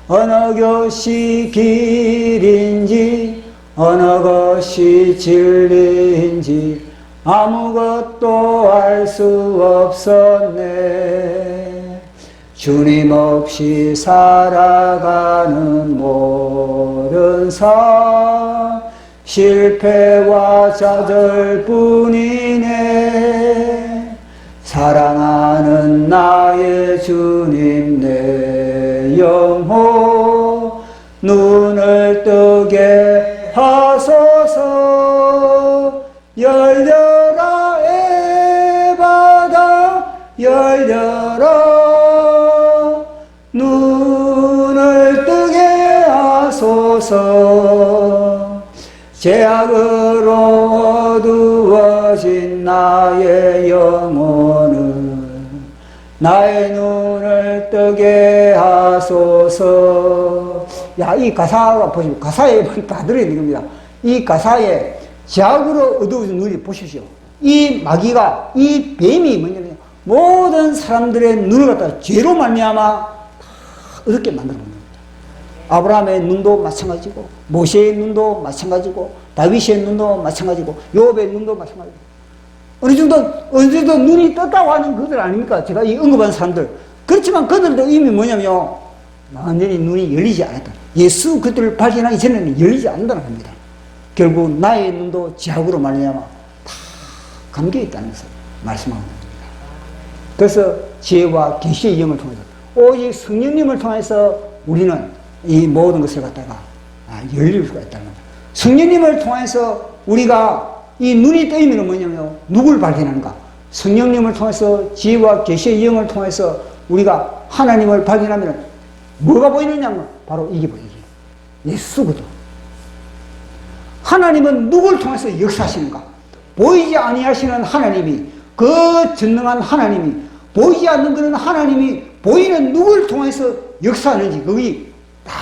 어느 것이 길인지 어느 것이 진리인지 아무것도 알 수 없었네. 주님 없이 살아가는 모든 삶 실패와 좌절뿐이네. 사랑하는 나의 주님 내 영혼 눈을 뜨게 하소서. 열려라 에바다 열려라 눈을 뜨게 하소서. 죄악으로 어두워진 나의 영혼은 나의 눈을 뜨게 하소서. 야, 이 가사가 보시면 가사에 다 들어있는 겁니다. 이 가사에 죄악으로 어두워진 눈이 보십시오. 이 마귀가, 이 뱀이 뭐냐면 모든 사람들의 눈을 갖다가 죄로 말미암아 다 어둡게 만들어 놓는 겁니다. 아브라함의 눈도 마찬가지고, 모세의 눈도 마찬가지고, 다윗의 눈도 마찬가지고, 욥의 눈도 마찬가지고. 어느 정도 눈이 떴다고 하는 그들 아닙니까? 제가 이 언급한 사람들. 그렇지만 그들도 이미 뭐냐면 완전히 눈이 열리지 않았다. 예수 그들을 발견하기 전에는 열리지 않는다는 겁니다. 결국 나의 눈도 죄악으로 말미암아 다 감겨 있다는 것을 말씀하고 있습니다. 그래서 지혜와 계시의 영을 통해서 오직 성령님을 통해서 우리는 이 모든 것을 갖다가 열릴 수가 있다는 겁니다. 성령님을 통해서 우리가 이 눈이 뜨이면 뭐냐면 누구를 발견하는가? 성령님을 통해서 지혜와 계시의 영을 통해서 우리가 하나님을 발견하면 뭐가 보이느냐면 바로 이게 보이게. 예수거든. 하나님은 누구를 통해서 역사하시는가? 보이지 아니하시는 하나님이, 그 전능한 하나님이, 보이지 않는 그런 하나님이 보이는 누구를 통해서 역사하는지 거기 다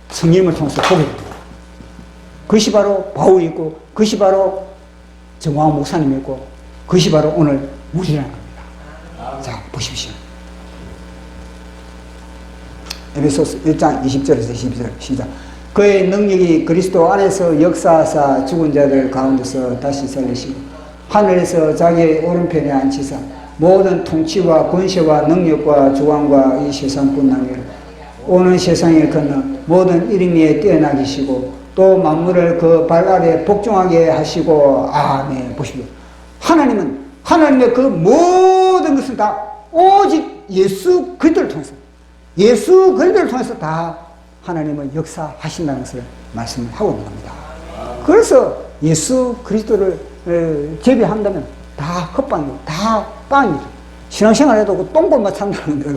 성령님을 통해서 보게 됩니다. 그것이 바로 바울이 있고, 그것이 바로 정광 목사님이 있고, 그것이 바로 오늘 우리라는 겁니다. 자, 보십시오. 에베소서 1장 20절에서 22절 시작. 그의 능력이 그리스도 안에서 역사하사 죽은 자들 가운데서 다시 살리시고 하늘에서 자기의 오른편에 앉히사 모든 통치와 권세와 능력과 주관과 이 세상뿐 아니라 오는 세상에 건너 모든 이름 위에 뛰어나기시고 또 만물을 그 발 아래 복종하게 하시고. 아멘. 보십시오. 하나님은 하나님의 그 모든 것을 다 오직 예수 그리스도를 통해서, 예수 그리스도를 통해서 다 하나님은 역사하신다는 것을 말씀을 하고 있는 겁니다. 그래서 예수 그리스도를 제비한다면 다 헛방이고 다 빵이죠. 신앙생활 해도 그 똥볼만 찬다는 거,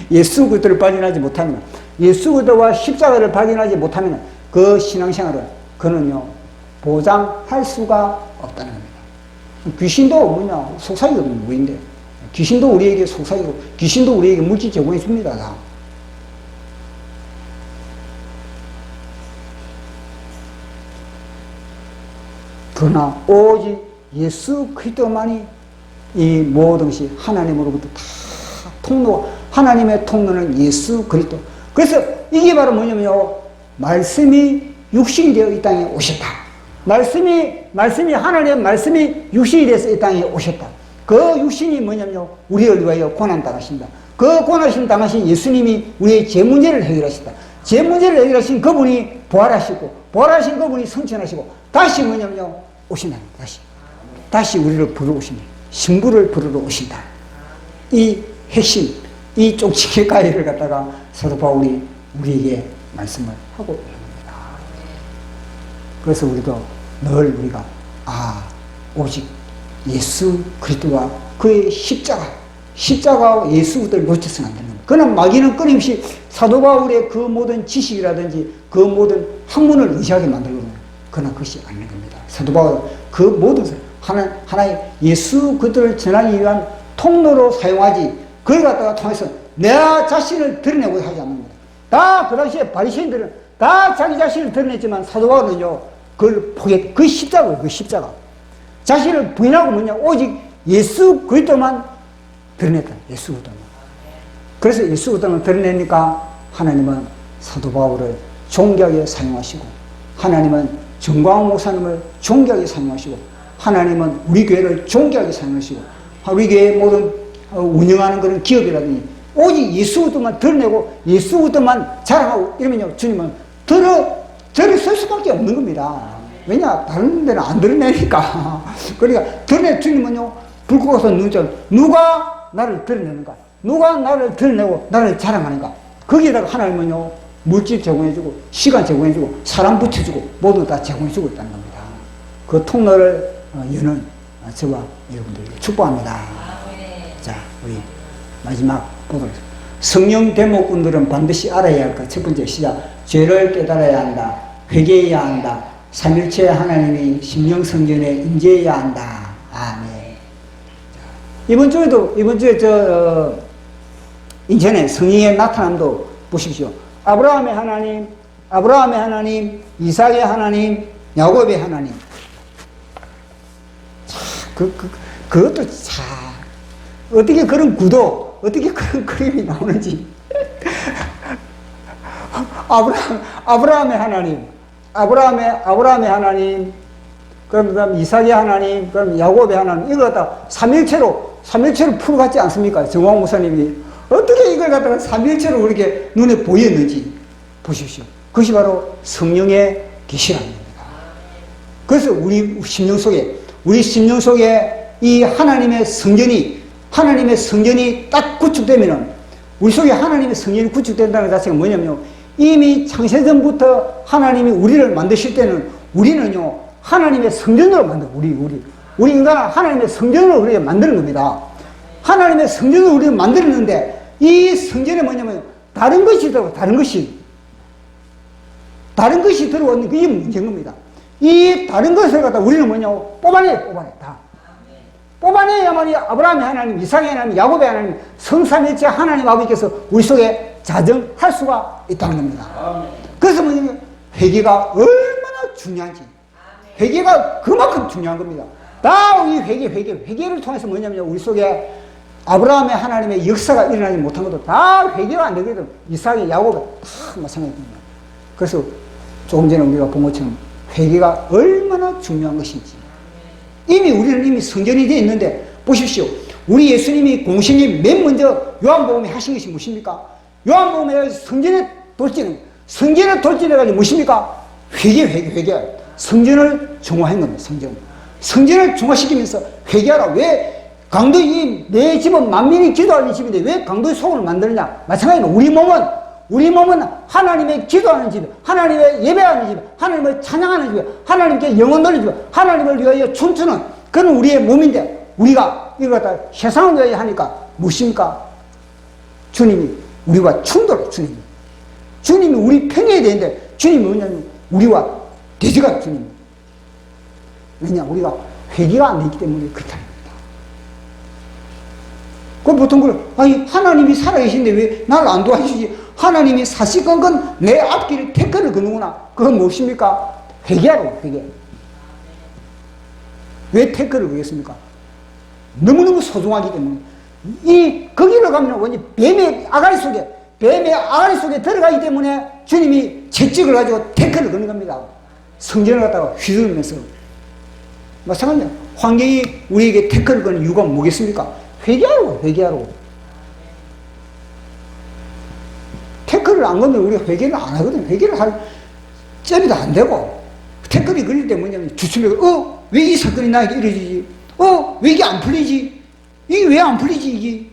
예수 그리스도를 발견하지 못하면 예수 그리스도와 십자가를 발견하지 못하면 그 신앙생활은 그는요 보장할 수가 없다는 겁니다. 귀신도 뭐냐 속삭이가 뭐인데 귀신도 우리에게 속삭이고 귀신도 우리에게 물질 제공해 줍니다. 다. 그러나 오직 예수 그리스도만이 이 모든 것이 하나님으로부터 다 통로, 하나님의 통로는 예수 그리스도. 그래서 이게 바로 뭐냐면요 말씀이 육신이 되어 이 땅에 오셨다. 말씀이 하나님의 말씀이 육신이 돼서 이 땅에 오셨다. 그 육신이 뭐냐면요 우리를 위하여 고난 당하신다. 그 고난심 당하신 예수님이 우리의 죄 문제를 해결하셨다. 죄 문제를 해결하신 그분이 부활하시고 부활하신 그분이 성천하시고 다시 뭐냐면요 오신다. 다시 우리를 부르러 오신다. 신부를 부르러 오신다. 이 핵심, 이 쪽지게 가위를 갖다가 사도 바울이 우리에게 말씀을 하고 있는 겁니다. 그래서 우리도 늘 우리가 오직 예수 그리스도와 그의 십자가와 예수 그리스도를 놓쳐서는 안 되는 겁니다. 그러나 마귀는 끊임없이 사도 바울의 그 모든 지식이라든지 그 모든 학문을 의지하게 만들거든요. 그러나 그것이 아닌 겁니다. 사도 바울은 그 모든 하나의 예수 그리스도를 전하기 위한 통로로 사용하지 그걸 갖다가 통해서 내 자신을 드러내고 하지 않는 겁니다. 다 그 당시에 바리새인들은 다 자기 자신을 드러냈지만 사도 바울은요 그걸 포기했다. 그 십자가 자신을 부인하고 뭐냐 오직 예수 그리스도만 드러냈다. 예수 그리스도만. 그래서 예수 그리스도만 드러내니까 하나님은 사도 바울을 존귀하게 사용하시고 하나님은 정광훈 목사님을 존귀하게 사용하시고 하나님은 우리 교회를 존귀하게 사용하시고 우리 교회 모든 운영하는 그런 기업이라든지 오직 예수 그리스도만 드러내고 예수 그리스도만 자랑하고 이러면요 주님은 저를 쓸 수밖에 없는 겁니다. 왜냐 다른 데는 안 드러내니까. 그러니까 드러내 주님은요 불 끄고서 눈처럼 누가 나를 드러내는가, 누가 나를 드러내고 나를 자랑하는가. 거기에다가 하나님은요 물질 제공해주고 시간 제공해주고 사람 붙여주고 모두 다 제공해주고 있다는 겁니다. 그 통로를 여는 저와 여러분들에게 축복합니다. 자, 우리 마지막 보도록 하겠습니다. 성령 대목꾼들은 반드시 알아야 할 것. 첫 번째 시작. 죄를 깨달아야 한다. 회개해야 한다. 삼일체 하나님이 심령성전에 임재해야 한다. 아멘. 이번 주에 인천에 성령의 나타남도 보십시오. 아브라함의 하나님, 이삭의 하나님, 야곱의 하나님. 그것도 참, 어떻게 그런 구도, 어떻게 그런 그림이 나오는지. 아브라함의 하나님, 그럼 이삭의 하나님, 그럼 야곱의 하나님, 이걸 갖다가 삼일체로 풀어갔지 않습니까? 정광 목사님이. 어떻게 이걸 갖다가 삼일체로 그렇게 눈에 보였는지 보십시오. 그것이 바로 성령의 계시라는 겁니다. 그래서 우리 심령 속에 이 하나님의 성전이 딱 구축되면은, 우리 속에 하나님의 성전이 구축된다는 자체가 뭐냐면요, 이미 창세전부터 하나님이 우리를 만드실 때는 우리는요 하나님의 성전으로 만들어. 우리 인간은 하나님의 성전으로 우리가 만드는 겁니다. 하나님의 성전으로 우리를 만들었는데, 이 성전에 뭐냐면 다른 것이 들어오는 그게 문제인 겁니다. 이 다른 것을 갖다 우리는 뭐냐고 뽑아내야만이 아브라함의 하나님, 이삭의 하나님, 야곱의 하나님, 성삼일체 하나님 아버지께서 우리 속에 자정할 수가 있다는 겁니다. 그래서 뭐냐면 회개가 얼마나 중요한지, 회개가 그만큼 중요한 겁니다. 다 이 회개를 통해서 뭐냐면 우리 속에 아브라함의 하나님의 역사가 일어나지 못한 것도 다 회개가 안 되거든. 이삭의 야곱은 다 마찬가지입니다. 그래서 조금 전에 우리가 본 것처럼 회개가 얼마나 중요한 것인지, 우리는 이미 성전이 되어 있는데, 보십시오. 우리 예수님이 공신이 맨 먼저 요한복음에 하신 것이 무엇입니까? 요한복음에 성전에 돌진해가지고 무엇입니까? 회개. 성전을 정화한 겁니다. 성전을 정화시키면서 회개하라. 왜? 내 집은 만민이 기도하는 집인데 왜 강도의 소원을 만드느냐? 마찬가지로 우리 몸은 하나님의 기도하는 집, 하나님의 예배하는 집, 하나님을 찬양하는 집, 하나님께 영혼 돌리는 집, 하나님을 위하여 춤추는 그런 우리의 몸인데, 우리가 이걸 갖다 세상을 위하여 하니까 무엇입니까? 주님이 우리와 충돌해. 주님이 우리 편해야 되는데 주님이 뭐냐면 우리와 대적한 주님. 왜냐? 우리가 회개가 안 되기 때문에 그렇다는 겁니다. 그 보통 그래. 아니 하나님이 살아계신데 왜 나를 안 도와주지? 하나님이 사시건건 내 앞길을 태클을 거는구나. 그건 무엇입니까? 회개하라고, 회개. 왜 태클을 거겠습니까? 너무너무 소중하기 때문에. 거기를 가면 완전 뱀의 아가리 속에 들어가기 때문에 주님이 채찍을 가지고 태클을 거는 겁니다. 성전을 갖다가 휘두르면서. 마찬가지야. 환경이 우리에게 태클을 거는 이유가 뭐겠습니까? 회개하라고. 태클을 안 걸면 우리가 회개를 안 하거든. 회개를 할 점이도 안 되고. 태클이 걸릴 때 뭐냐면 주춤해서, 왜 이 사건이 나에게 이루어지지? 왜 이게 안 풀리지? 이게 왜 안 풀리지, 이게?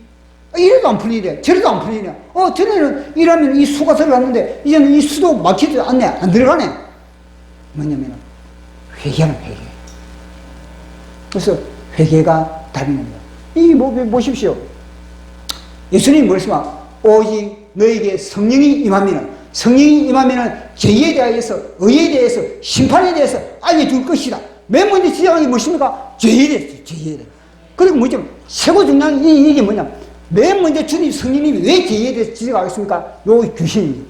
이래도 안 풀리네. 저래도 안 풀리네. 전에는 이러면 이 수가 들어갔는데, 이제는 이 수도 막히지 않네. 안 들어가네. 뭐냐면, 회개하는 회개. 그래서 회개가 다른 겁니다. 보십시오. 예수님 말씀하 오직 너에게 성령이 임하면은 죄에 대해서, 의에 대해서, 심판에 대해서 알려줄 것이다. 맨 먼저 지적하는 게 무엇입니까? 죄에 대해서. 그리고 뭐죠? 최고 중요한 이게 뭐냐? 맨 먼저 주님 성령님이 왜 죄에 대해서 지적하겠습니까? 요 귀신,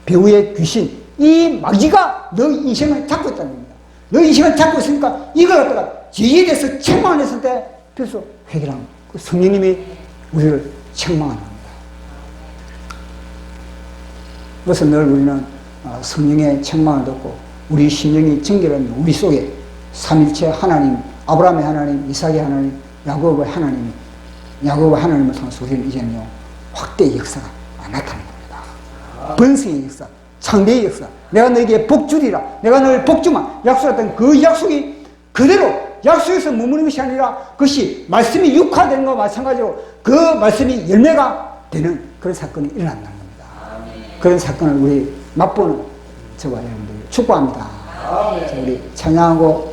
배우의 귀신, 이 마귀가 너 인생을 잡고 있다는 겁니다. 너 인생을 잡고 있으니까 이걸 갖다가 죄에 대해서 책망을 했을 때, 그래서 회개랑 그 성령님이 우리를 책망하는 겁니다. 그래서 늘 우리는 성령의 책망을 듣고 우리 심령이 정결하면 우리 속에 삼일체 하나님, 아브라함의 하나님, 이삭의 하나님, 야곱의 하나님을 통해서 우리는 이제는요 확대의 역사가 나타나는 겁니다. 번성의 역사, 창대의 역사. 내가 너에게 복주리라, 내가 너를 복주마 약속했던 그 약속이 그대로 약속에서 머무는 것이 아니라 그것이 말씀이 육화되는 것과 마찬가지로 그 말씀이 열매가 되는 그런 사건이 일어난다는 겁니다. 그런 사건을 우리 맛보는 저와 여러분들 축복합니다. 자, 우리 찬양하고